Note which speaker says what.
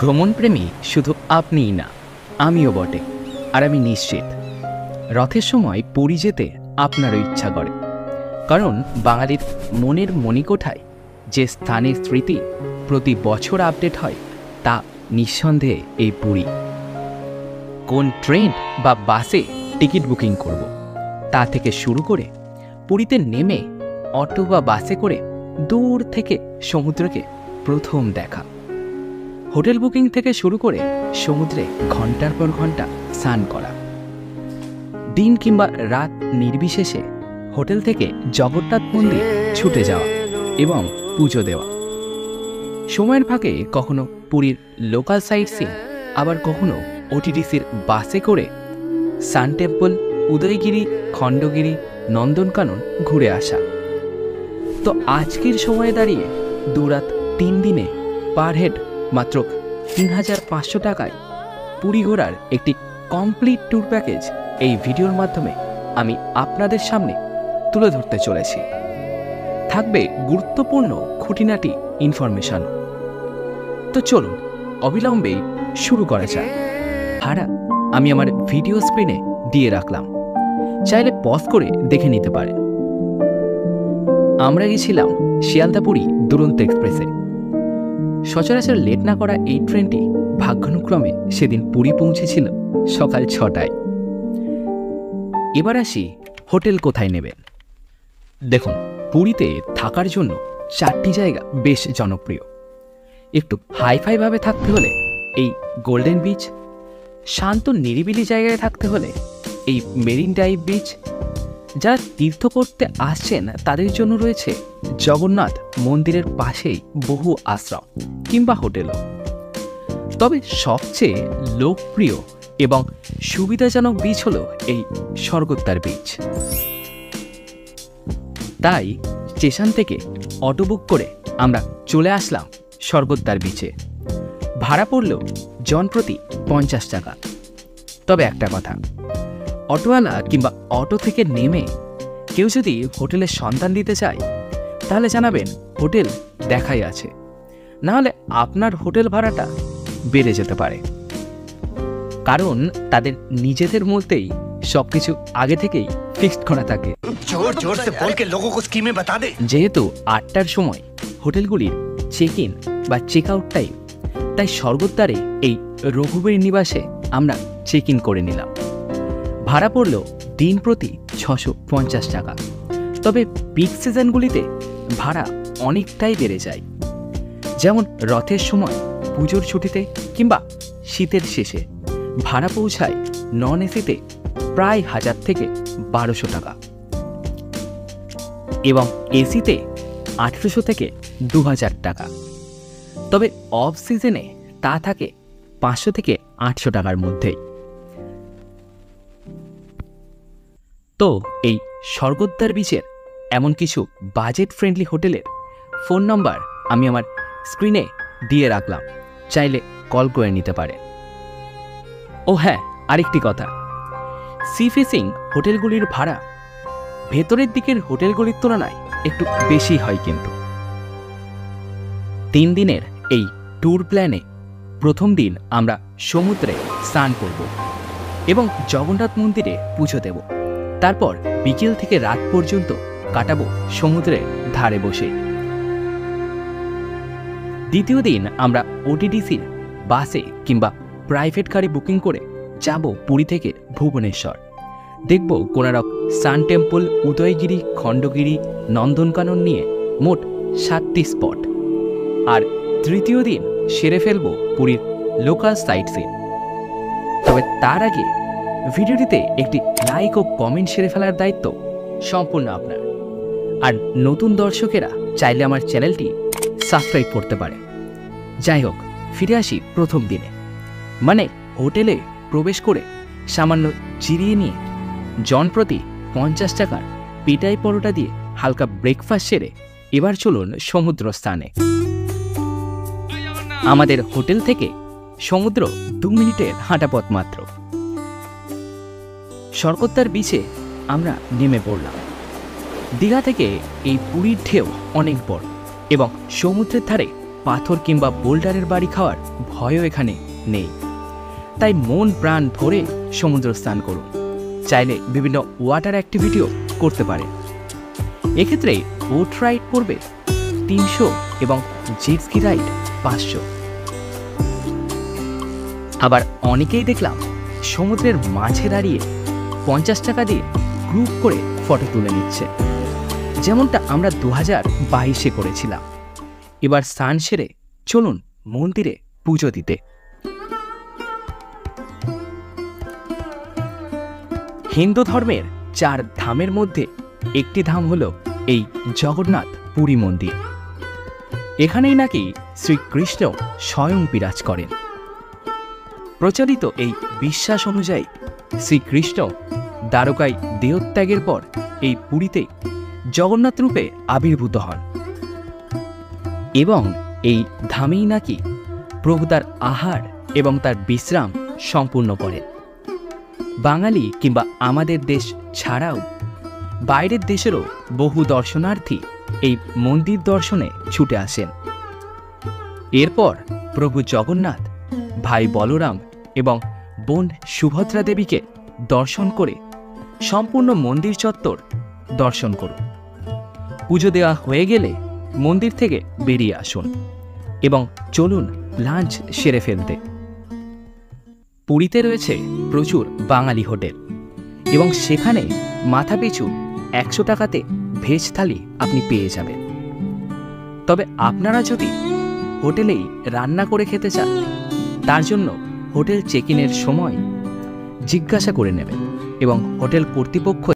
Speaker 1: ভ্রমণপ্রেমী শুধু আপনিই না, আমিও বটে। আর আমি নিশ্চিত রথের সময় পুরী যেতে আপনারও ইচ্ছা করে, কারণ বাঙালির মনের মণিকোঠায় যে স্থানের স্মৃতি প্রতি বছর আপডেট হয় তা নিঃসন্দেহে এই পুরী। কোন ট্রেন বা বাসে টিকিট বুকিং করব তা থেকে শুরু করে পুরীতে নেমে অটো বা বাসে করে দূর থেকে সমুদ্রকে প্রথম দেখা, হোটেল বুকিং থেকে শুরু করে সমুদ্রে ঘন্টার পর ঘন্টা স্নান করা, দিন কিংবা রাত নির্বিশেষে হোটেল থেকে জগন্নাথ মন্দির ছুটে যাওয়া এবং পুজো দেওয়া। সময়ের ফাঁকে কখনো পুরীর লোকাল সাইট সিন, আবার কখনো ওটিডিসির বাসে করে সান টেম্পল, উদয়গিরি, খণ্ডগিরি, নন্দনকানন ঘুরে আসা। তো আজকের সময়ে দাঁড়িয়ে 2 রাত 3 দিনে পার হেড মাত্র 3500 টাকায় পুরী ঘোরার একটি কমপ্লিট ট্যুর প্যাকেজ এই ভিডিওর মাধ্যমে আমি আপনাদের সামনে তুলে ধরতে চলেছি। থাকবে গুরুত্বপূর্ণ খুঁটিনাটি ইনফরমেশন। তো চলুন অবিলম্বে শুরু করা যাক। ভাড়া আমি আমার ভিডিও স্ক্রিনে দিয়ে রাখলাম, চাইলে পজ করে দেখে নিতে পারেন। আমরা গেছিলাম শিয়ালদা পুরী দুরন্ত এক্সপ্রেসে। সচরাচর লেট না করা এই ট্রেনটি ভাগ্যানুক্রমে সেদিন পুরী পৌঁছেছিল সকাল 6টায়। এবার আসি হোটেল কোথায় নেবেন। দেখুন, পুরীতে থাকার জন্য 4টি জায়গা বেশ জনপ্রিয়। একটু হাইফাই ভাবে থাকতে হলে এই গোল্ডেন বিচ, শান্ত নিরিবিলি জায়গায় থাকতে হলে এই মেরিন ড্রাইভ বিচ, যারা তীর্থ করতে আসছেন তাদের জন্য রয়েছে জগন্নাথ মন্দিরের পাশেই বহু আশ্রম কিংবা হোটেলও। তবে সবচেয়ে লোকপ্রিয় এবং সুবিধাজনক বিচ হলো এই স্বর্গদ্বার বিচ। তাই স্টেশন থেকে অটো বুক করে আমরা চলে আসলাম স্বর্গদ্বার বিচে। ভাড়া পড়ল জনপ্রতি 50 টাকা। তবে একটা কথা, অটোওয়ালা কিংবা অটো থেকে নেমে কেউ যদি হোটেলের সন্ধান দিতে চায় তাহলে জানাবেন হোটেল দেখাই আছে, নাহলে আপনার হোটেল ভাড়াটা বেড়ে যেতে পারে। কারণ তাদের নিজেদের মধ্যেই সবকিছু আগে থেকেই ফিক্সড করা থাকে। যেহেতু 8টার সময় হোটেলগুলির চেক ইন বা চেক আউট টাইম, তাই স্বর্গদ্বারে এই রঘুবীর নিবাসে আমরা চেক ইন করে নিলাম। ভাড়া পড়ল দিন প্রতি 650 টাকা। তবে পিক সিজনগুলিতে ভাড়া অনেকটাই বেড়ে যায়, যেমন রথের সময়, পুজোর ছুটিতে কিংবা শীতের শেষে ভাড়া পৌঁছায় নন এসিতে প্রায় 1000 থেকে 1200 টাকা এবং এসিতে 800 থেকে 2000 টাকা। তবে অফ সিজনে তা থাকে 500 থেকে 800 টাকার মধ্যেই। তো এই স্বর্গদ্বার বিচের এমন কিছু বাজেট ফ্রেন্ডলি হোটেলের ফোন নাম্বার আমি আমার স্ক্রিনে দিয়ে রাখলাম, চাইলে কল করে নিতে পারে। ও হ্যাঁ, আরেকটি কথা, সি ফেসিং হোটেলগুলির ভাড়া ভেতরের দিকের হোটেলগুলির তুলনায় একটু বেশি হয়। কিন্তু 3 দিনের এই ট্যুর প্ল্যানে প্রথম দিন আমরা সমুদ্রে স্নান করব এবং জগন্নাথ মন্দিরে পুজো দেব। তারপর বিকেল থেকে রাত পর্যন্ত কাটাবো সমুদ্রের ধারে বসে। দ্বিতীয় দিন আমরা ওটিডিসির বাসে কিংবা প্রাইভেট গাড়ি বুকিং করে যাব পুরী থেকে ভুবনেশ্বর। দেখব কোনারক, সান টেম্পল, উদয়গিরি, খণ্ডগিরি, নন্দনকানন নিয়ে মোট 7টি স্পট। আর তৃতীয় দিন সেরে ফেলব পুরীর লোকাল সাইট সিন। তবে তার আগে ভিডিওটিতে একটি লাইক ও কমেন্ট সেরে ফেলার দায়িত্ব সম্পূর্ণ আপনার। আর নতুন দর্শকেরা চাইলে আমার চ্যানেলটি সাবস্ক্রাইব করতে পারে। যাই হোক, ফিরে আসি প্রথম দিনে। মানে হোটেলে প্রবেশ করে সামান্য জিরিয়ে নিয়ে জনপ্রতি 50 টাকার পেটাই পরোটা দিয়ে হালকা ব্রেকফাস্ট সেরে এবার চলুন সমুদ্র স্থানে। আমাদের হোটেল থেকে সমুদ্র 2 মিনিটের হাঁটা পথ মাত্র। স্বর্গদ্বার বিচে আমরা নেমে পড়লাম। দীঘা থেকে এই পুরীর ঢেউ অনেক বড় এবং সমুদ্রের ধারে পাথর কিংবা বোল্ডারের বাড়ি খাওয়ার ভয়ও এখানে নেই। তাই মন প্রাণ ভরে সমুদ্র স্নান করুন। চাইলে বিভিন্ন ওয়াটার অ্যাক্টিভিটিও করতে পারেন। এক্ষেত্রে বোট রাইড পড়বে 300 এবং জেট স্কি রাইড 500। আবার অনেকেই দেখলাম সমুদ্রের মাঝে দাঁড়িয়ে 50 টাকা দিয়ে গ্রুপ করে ফটো তুলে নিচ্ছে, যেমনটা আমরা 2022-এ করেছিলাম। এবার স্নান সেরে চলুন মন্দিরে পুজো দিতে। হিন্দু ধর্মের 4 ধামের মধ্যে একটি ধাম হল এই জগন্নাথ পুরী মন্দির। এখানেই নাকি শ্রীকৃষ্ণ স্বয়ং বিরাজ করেন। প্রচলিত এই বিশ্বাস অনুযায়ী শ্রীকৃষ্ণ দ্বারকায় দেহত্যাগের পর এই পুরীতে জগন্নাথ রূপে আবির্ভূত হন এবং এই ধামেই নাকি প্রভু তার আহার এবং তার বিশ্রাম সম্পূর্ণ করেন। বাঙালি কিংবা আমাদের দেশ ছাড়াও বাইরের দেশেরও বহু দর্শনার্থী এই মন্দির দর্শনে ছুটে আসেন। এরপর প্রভু জগন্নাথ, ভাই বলরাম এবং বোন সুভদ্রা দেবীকে দর্শন করে সম্পূর্ণ মন্দির চত্বর দর্শন করুন। পুজো দেওয়া হয়ে গেলে মন্দির থেকে বেরিয়ে আসুন এবং চলুন লাঞ্চ সেরে ফেলতে। পুরীতে রয়েছে প্রচুর বাঙালি হোটেল এবং সেখানে মাথাপিছু 100 টাকাতে ভেজ থালি আপনি পেয়ে যাবেন। তবে আপনারা যদি হোটেলেই রান্না করে খেতে চান, তার জন্য হোটেল চেক ইনের সময় জিজ্ঞাসা করে নেবেন এবং হোটেল কর্তৃপক্ষ